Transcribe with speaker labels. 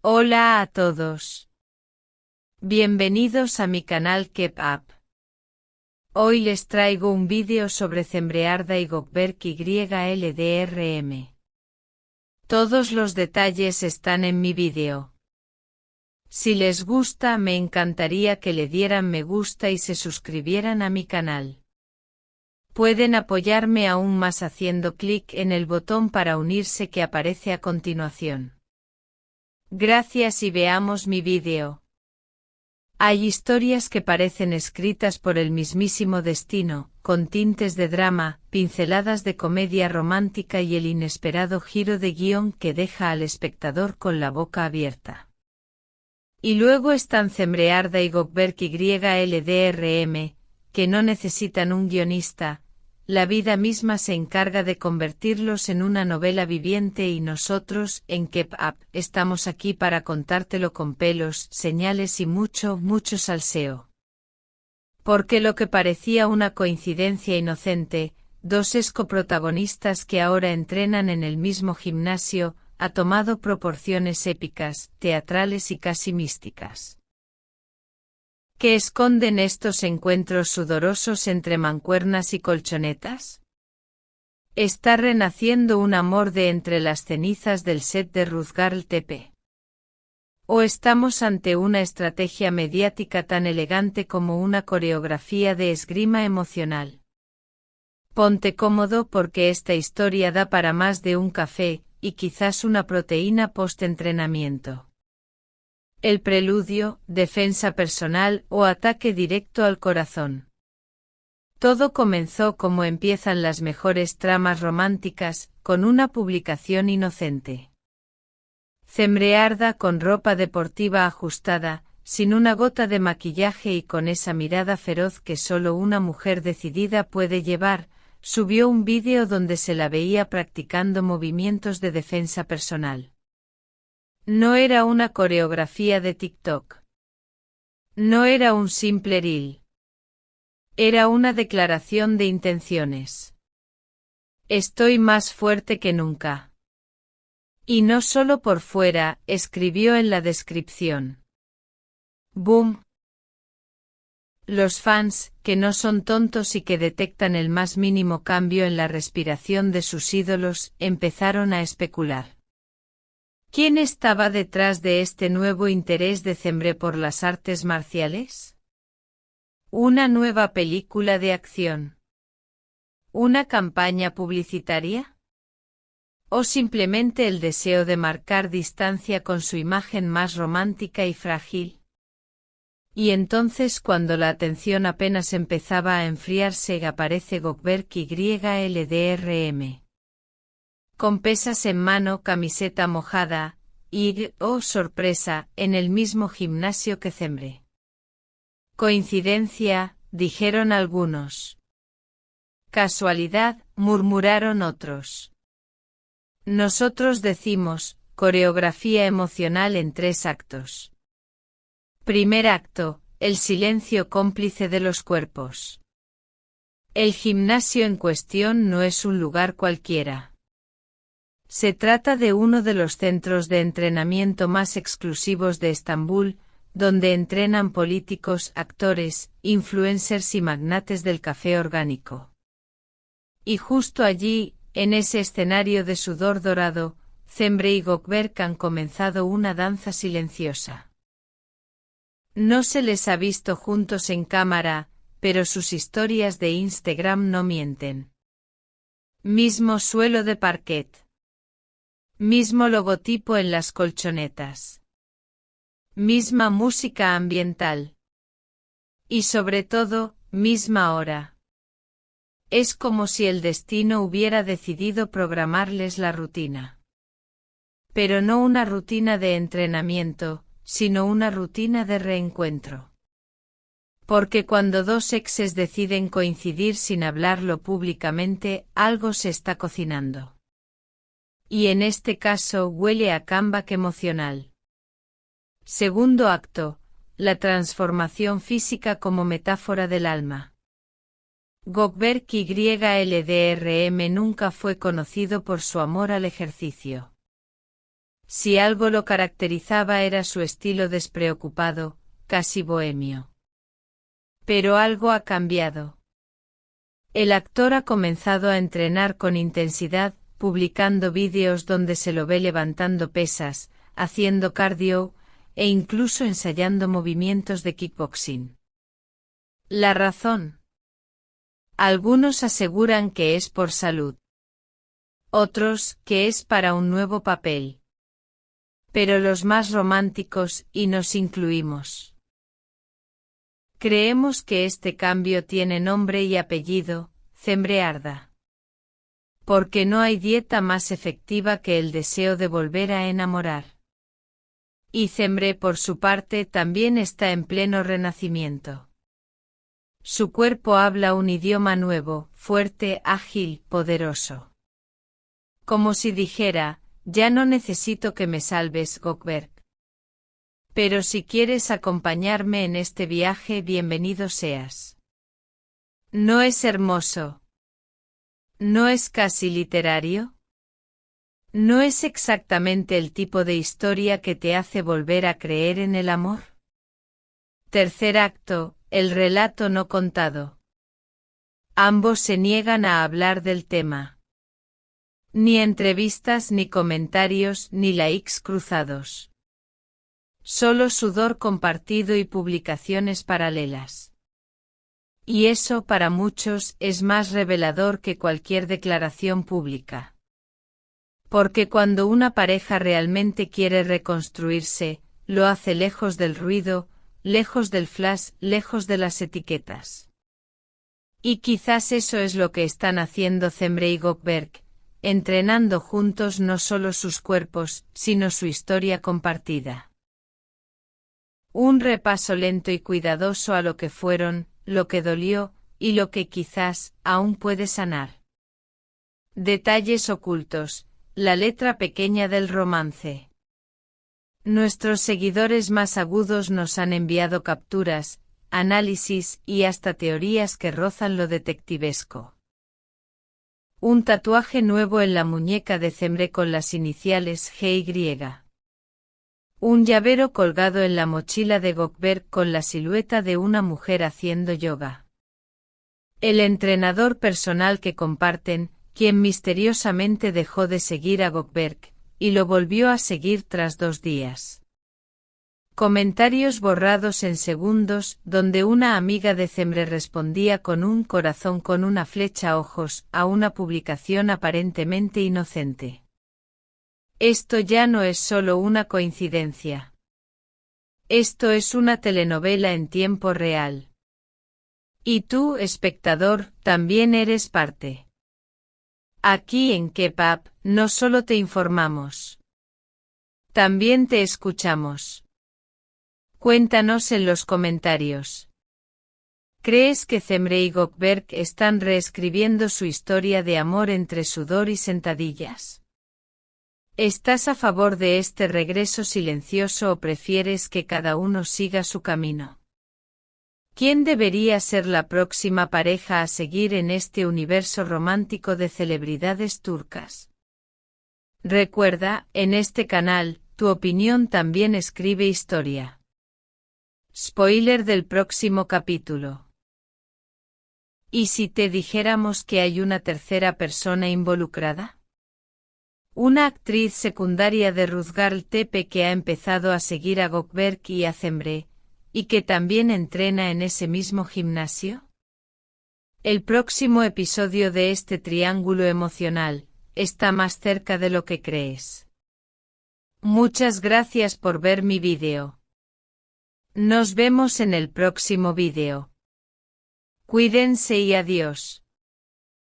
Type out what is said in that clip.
Speaker 1: Hola a todos. Bienvenidos a mi canal Keep Up. Hoy les traigo un vídeo sobre Cembrearda y Gökberk YLDRM. Todos los detalles están en mi vídeo. Si les gusta, me encantaría que le dieran me gusta y se suscribieran a mi canal. Pueden apoyarme aún más haciendo clic en el botón para unirse que aparece a continuación. Gracias y veamos mi vídeo. Hay historias que parecen escritas por el mismísimo destino, con tintes de drama, pinceladas de comedia romántica y el inesperado giro de guión que deja al espectador con la boca abierta. Y luego están Cembrearda y Gökberk YLDRM, que no necesitan un guionista. La vida misma se encarga de convertirlos en una novela viviente y nosotros, en Keep Up, estamos aquí para contártelo con pelos, señales y mucho salseo. Porque lo que parecía una coincidencia inocente, dos coprotagonistas que ahora entrenan en el mismo gimnasio, ha tomado proporciones épicas, teatrales y casi místicas. ¿Qué esconden estos encuentros sudorosos entre mancuernas y colchonetas? ¿Está renaciendo un amor de entre las cenizas del set de Ruzgarl TP? ¿O estamos ante una estrategia mediática tan elegante como una coreografía de esgrima emocional? Ponte cómodo porque esta historia da para más de un café, y quizás una proteína post-entrenamiento. El preludio, defensa personal o ataque directo al corazón. Todo comenzó como empiezan las mejores tramas románticas, con una publicación inocente. Cembrearda con ropa deportiva ajustada, sin una gota de maquillaje y con esa mirada feroz que solo una mujer decidida puede llevar, subió un vídeo donde se la veía practicando movimientos de defensa personal. No era una coreografía de TikTok. No era un simple reel. Era una declaración de intenciones. Estoy más fuerte que nunca. Y no solo por fuera, escribió en la descripción. ¡Boom! Los fans, que no son tontos y que detectan el más mínimo cambio en la respiración de sus ídolos, empezaron a especular. ¿Quién estaba detrás de este nuevo interés de Cembre por las artes marciales? ¿Una nueva película de acción? ¿Una campaña publicitaria? ¿O simplemente el deseo de marcar distancia con su imagen más romántica y frágil? Y entonces cuando la atención apenas empezaba a enfriarse aparece Gökberk YLDRM. Con pesas en mano, camiseta mojada, y, oh sorpresa, en el mismo gimnasio que Cembre. Coincidencia, dijeron algunos. Casualidad, murmuraron otros. Nosotros decimos, coreografía emocional en 3 actos. Primer acto, el silencio cómplice de los cuerpos. El gimnasio en cuestión no es un lugar cualquiera. Se trata de uno de los centros de entrenamiento más exclusivos de Estambul, donde entrenan políticos, actores, influencers y magnates del café orgánico. Y justo allí, en ese escenario de sudor dorado, Cembre y Gökberk han comenzado una danza silenciosa. No se les ha visto juntos en cámara, pero sus historias de Instagram no mienten. Mismo suelo de parquet. Mismo logotipo en las colchonetas. Misma música ambiental. Y sobre todo, misma hora. Es como si el destino hubiera decidido programarles la rutina. Pero no una rutina de entrenamiento, sino una rutina de reencuentro. Porque cuando dos exes deciden coincidir sin hablarlo públicamente, algo se está cocinando. Y en este caso huele a comeback emocional. Segundo acto, la transformación física como metáfora del alma. Gökberk YLDRM nunca fue conocido por su amor al ejercicio. Si algo lo caracterizaba era su estilo despreocupado, casi bohemio. Pero algo ha cambiado. El actor ha comenzado a entrenar con intensidad, publicando vídeos donde se lo ve levantando pesas, haciendo cardio, e incluso ensayando movimientos de kickboxing. ¿La razón? Algunos aseguran que es por salud. Otros, que es para un nuevo papel. Pero los más románticos, y nos incluimos, creemos que este cambio tiene nombre y apellido, Cembrearda. Porque no hay dieta más efectiva que el deseo de volver a enamorar. Y Cembre por su parte también está en pleno renacimiento. Su cuerpo habla un idioma nuevo, fuerte, ágil, poderoso. Como si dijera, ya no necesito que me salves, Gökberk. Pero si quieres acompañarme en este viaje, bienvenido seas. ¿No es hermoso? ¿No es casi literario? ¿No es exactamente el tipo de historia que te hace volver a creer en el amor? Tercer acto, el relato no contado. Ambos se niegan a hablar del tema. Ni entrevistas ni comentarios ni likes cruzados. Solo sudor compartido y publicaciones paralelas. Y eso para muchos es más revelador que cualquier declaración pública. Porque cuando una pareja realmente quiere reconstruirse, lo hace lejos del ruido, lejos del flash, lejos de las etiquetas. Y quizás eso es lo que están haciendo Cembre y Gökberk, entrenando juntos no solo sus cuerpos, sino su historia compartida. Un repaso lento y cuidadoso a lo que fueron, lo que dolió, y lo que quizás aún puede sanar. Detalles ocultos, la letra pequeña del romance. Nuestros seguidores más agudos nos han enviado capturas, análisis y hasta teorías que rozan lo detectivesco. Un tatuaje nuevo en la muñeca de Cembre con las iniciales GY. Un llavero colgado en la mochila de Gökberk con la silueta de una mujer haciendo yoga. El entrenador personal que comparten, quien misteriosamente dejó de seguir a Gökberk, y lo volvió a seguir tras 2 días. Comentarios borrados en segundos, donde una amiga de Cembre respondía con un corazón con una flecha ojos a una publicación aparentemente inocente. Esto ya no es solo una coincidencia. Esto es una telenovela en tiempo real. Y tú, espectador, también eres parte. Aquí en Kepap, no solo te informamos. También te escuchamos. Cuéntanos en los comentarios. ¿Crees que Cembre y Gökberk están reescribiendo su historia de amor entre sudor y sentadillas? ¿Estás a favor de este regreso silencioso o prefieres que cada uno siga su camino? ¿Quién debería ser la próxima pareja a seguir en este universo romántico de celebridades turcas? Recuerda, en este canal, tu opinión también escribe historia. Spoiler del próximo capítulo. ¿Y si te dijéramos que hay una tercera persona involucrada? Una actriz secundaria de Ruzgarl Tepe que ha empezado a seguir a Gökberk y a Cembre, y que también entrena en ese mismo gimnasio. El próximo episodio de este triángulo emocional está más cerca de lo que crees. Muchas gracias por ver mi vídeo. Nos vemos en el próximo vídeo. Cuídense y adiós.